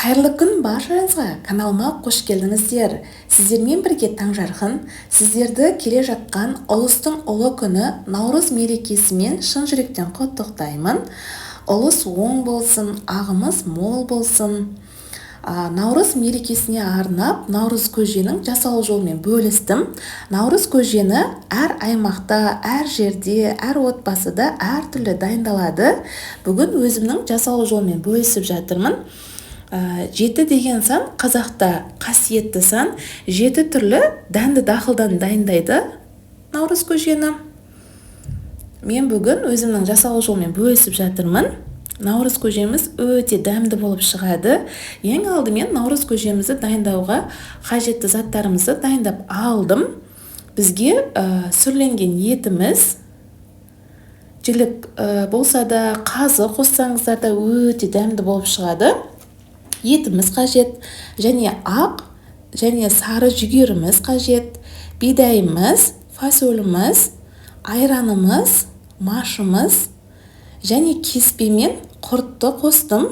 Қайырлы күн баршаңызға, каналыма қош келдіңіздер. Сіздермен бірге Таңжарқын, сіздерді келе жатқан ұлыстың ұлы күні Наурыз мерекесімен шын жүректен құттықтаймын. Ұлыс оң болсын, ағымыз мол болсын. Наурыз мерекесіне арнап Наурыз көженің жасалу жолымен бөлістім. Наурыз көжені әр аймақта, әр жерде, әр отбасыда әр түрлі дайындалады. Бүгін өзімнің жасалу жолымен бөлісіп жатырмын. 7 деген сан қазақта қасиетті сан, 7 түрлі дәнді дақылдан дайындайды Наурыз көжені. Мен бүгін өзімнің жасалу жолымен бөлісіп жатырмын. Наурыз көжеміз өте дәмді болып шығады. Ең алдымен Наурыз көжемізді дайындауға қажетті заттарымызды дайындап алдым. Бізге сүрленген етіміз, жілік болса да, қазы қоссаңыздар да өте дәмді болып шығады. Етіміз қажет, және ақ және сары жүгеріміз қажет, бидайымыз, фасоліміз, айранымыз, машымыз және кеспе мен құртты қостым.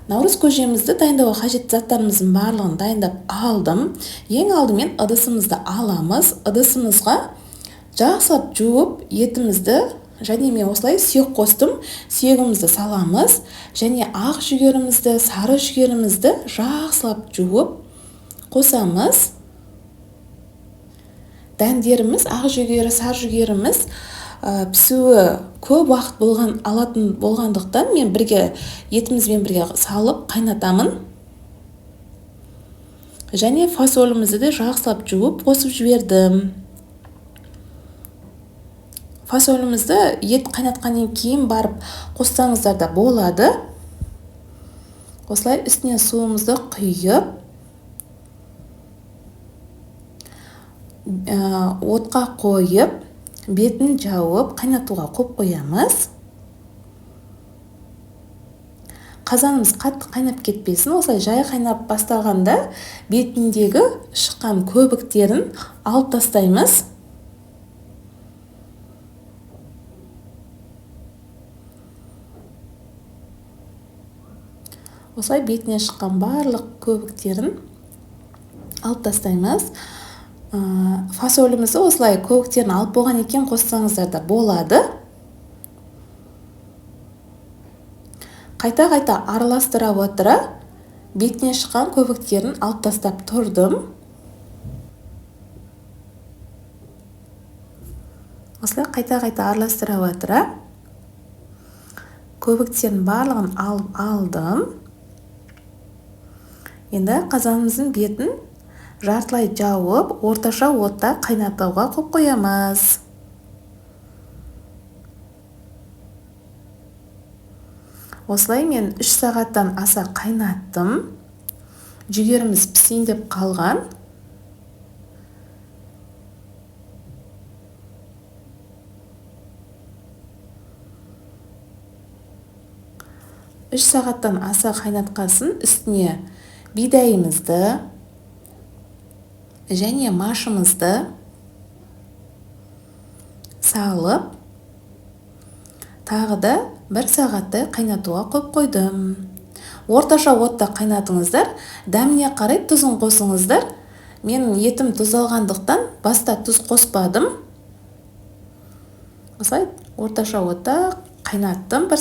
Наурыз көжемізді дайындауға қажетті заттарымыздың барлығын дайындап алдым. Ең алдымен ыдысымызды аламыз. Ыдысымызға жақсылап жуып етімізді, және мен осылай сүйек қостым. Сүйегімізді саламыз, және ақ жүгерімізді, сары жүгерімізді жақсылап жуып қосамыз. Дәндеріміз, ақ жүгері, сары жүгеріміз пісуі көп уақыт алатын болғандықтан мен етімізбен бірге салып қайнатамын. Және фасолімізді де жақсылап жуып қосып жібердім. Фасолімізді ет қайнатқаннан кейін барып қоссаңыздар да болады. Осылай үстіне суымызды құйып, отқа қойып, бетін жауып, қайнатуға қойып қоямыз. Қазанымыз қатты қайнап кетпесін. Осылай жай қайнап бастағанда бетіндегі шыққан көбіктерін алып тастаймыз. Осылай бетіне шыққан барлық көбіктерін алып тастаймыз. Фасолімізді осылай көбіктерін алып болған екен қоссаңыздар да болады. Қайта-қайта араластыра отыра бетіне шыққан көбіктерін алып тастап тұрдым. Осылай қайта-қайта араластыра отыра көбіктерін барлығын алып алдым. Енді қазанымыздың бетін жартылай жауып, орташа отта қайнатуға қойып қоямыз. Осылай мен 3 сағаттан аса қайнаттым. Жүгеріміз пісейін деп қалған. Үш сағаттан аса қайнатқасын үстіне бидайымызды және машымызды салып, тағы да 1 сағаттай қайнатуға қойып қойдым. Орташа отта қайнатыңыздар, дәміне қарай тұзын қосыңыздар. Менің етім тұз алғандықтан баста тұз қоспадым. Осылай орташа отта қайнаттым. 1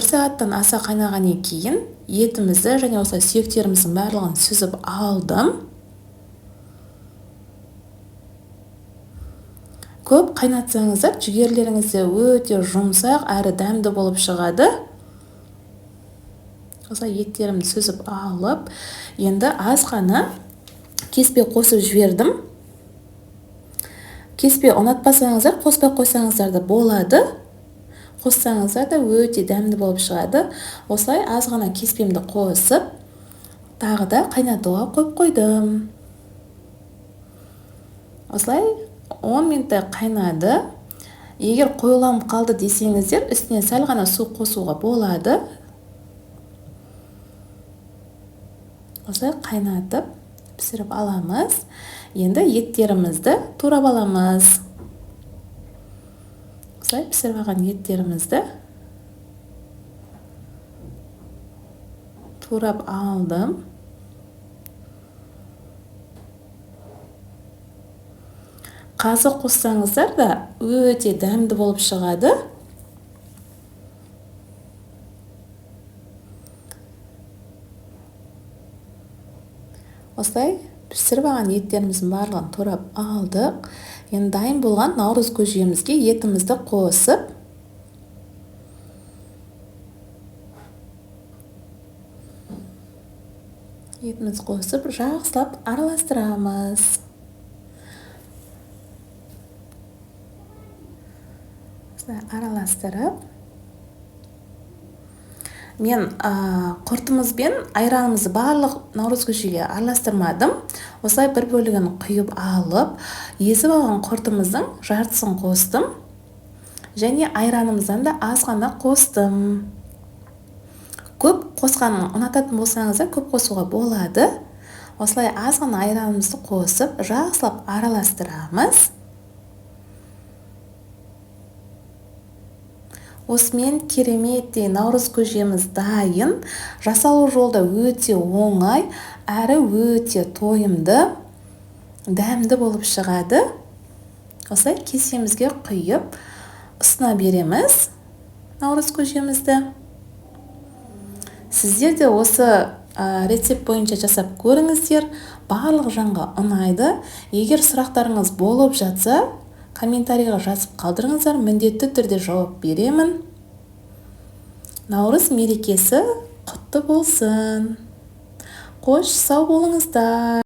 сағаттан аса қайнағаннан кейін етімізді және осылай сүйектеріміздің барлығын сүзіп алдым. Көп қайнатсаңыздар, жүгерлеріңізде өте жұмсақ әрі дәмді болып шығады. Осылай еттерімді сүзіп алып, енді аз ғана кеспе қосып жібердім. Кеспе ұнатпасаңыздар, қоспай қойсаңыздар да болады. Қоссаңыздар да өте дәмді болып шығады. Осылай аз ғана кеспемді қосып, тағы да қайнатуға қойып қойдым. Осылай 10 минуттай қайнады. Егер қойыланып қалды десеңіздер, үстіне сәл ғана су қосуға болады. Осылай қайнатып, пісіріп аламыз. Енді еттерімізді турап аламыз. Осылай пісіріп алған еттерімізді турап алдым. Қазы қоссаңыздар да өте дәмді болып шығады. Осылай пісіріп алған еттеріміздің барлығын турап алдық. Енді дайын болған наурыз көжемізге етімізді қосып, жақсылап араластырамыз. Араластырып, мен құртымыз бен айранымызды барлық наурыз көжеге араластырмадым. Осылай бір бөлігін құйып алып, езіп алған құртымыздың жартысын қостым. Және айранымыздан да аз ғана қостым. Көп қосқанын ұнататын болсаңыздар, көп қосуға болады. Осылай аз ғана айранымызды қосып, жақсылап араластырамыз. Осымен кереметтей наурыз көжеміз дайын. Жасалу жолда өте оңай, әрі өте тойымды, дәмді болып шығады. Осылай кесемізге құйып, ұсына береміз наурыз көжемізді. Сіздер де осы рецепт бойынша жасап көріңіздер. Барлық жанға ұнайды. Егер сұрақтарыңыз болып жатса, комментарийға жазып қалдырыңыздар, міндетті түрде жауап беремін. Наурыз мерекесі құтты болсын. Қош сау болыңыздар.